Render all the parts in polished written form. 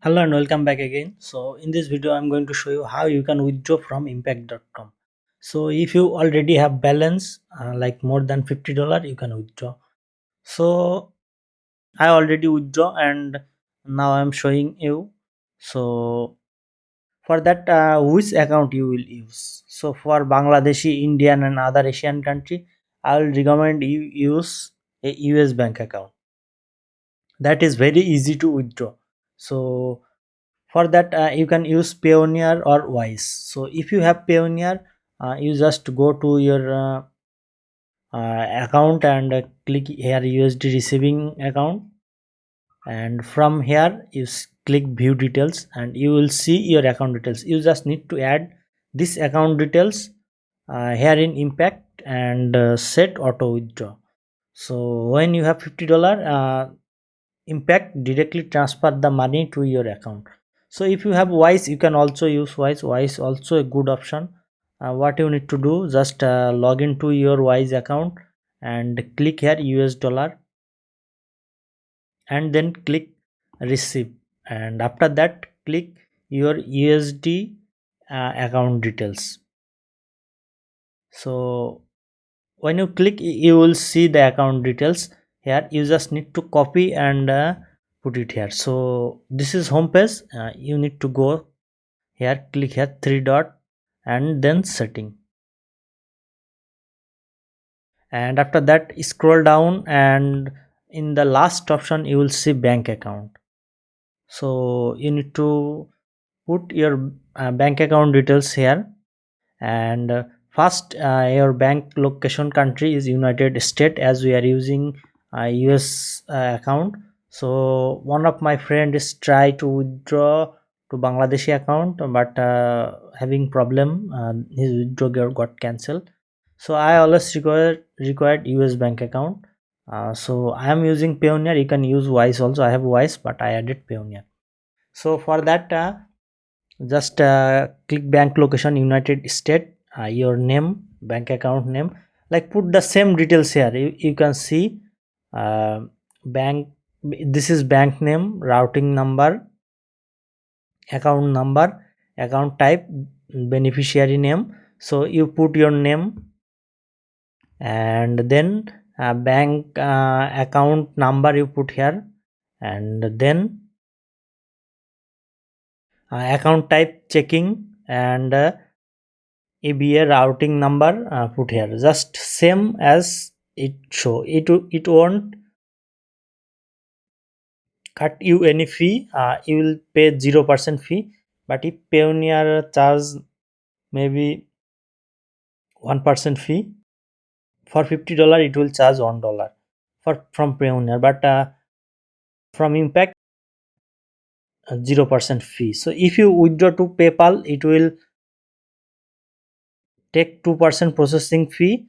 Hello and welcome back again. So in this video I'm going to show you how you can withdraw from impact.com. So if you already have balance like more than $50 you can withdraw. So I already withdraw and now I'm showing you. So for that which account you will use. So for Bangladeshi, Indian and other Asian country I will recommend you use a US bank account. That is very easy to withdraw. So for that you can use Payoneer or Wise. So if you have Payoneer, you just go to your account and click here USD receiving account, and from here click view details and you will see your account details. You just need to add this account details here in impact and set auto withdraw. So when you have $50, impact directly transfer the money to your account. So if you have Wise you can also use Wise also a good option. What you need to do, just log into your Wise account and click here US dollar and then click receive, and after that click your USD account details. So when you click you will see the account details. Here you just need to copy and put it here. So this is home page. You need to go here, click here three dot and then setting, and after that scroll down and in the last option you will see bank account. So you need to put your bank account details here, and first your bank location country is United States as we are using US account. So one of my friend is try to withdraw to Bangladeshi account but having problem, his withdrawal got cancelled. So I always required US bank account. So I am using Payoneer. You can use Wise also. I have Wise but I added Payoneer. So for that just click bank location United States, your name, bank account name, like put the same details here. You can see uh, bank, this is bank name, routing number, account type, beneficiary name. So you put your name and then bank account number you put here, and then account type checking, and ABA routing number put here, just same as it show. It won't cut you any fee. You will pay 0% fee, but if Payoneer charge maybe 1% fee, for $50 it will charge $1 for from Payoneer, but from impact 0% fee. So if you withdraw to PayPal it will take 2% processing fee.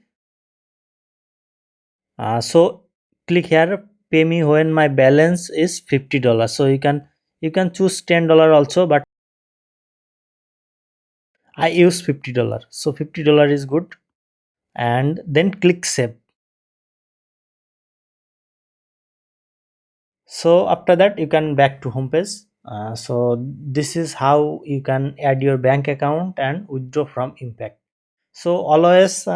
So click here pay me when my balance is $50. So you can choose $10 also, but I use $50. So $50 is good, and then click save. So after that you can back to home page. So this is how you can add your bank account and withdraw from impact. So always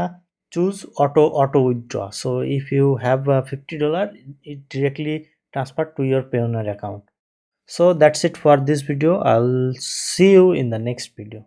choose auto withdraw. So if you have $50, it directly transfer to your Payoneer account. So that's it for this video. I'll see you in the next video.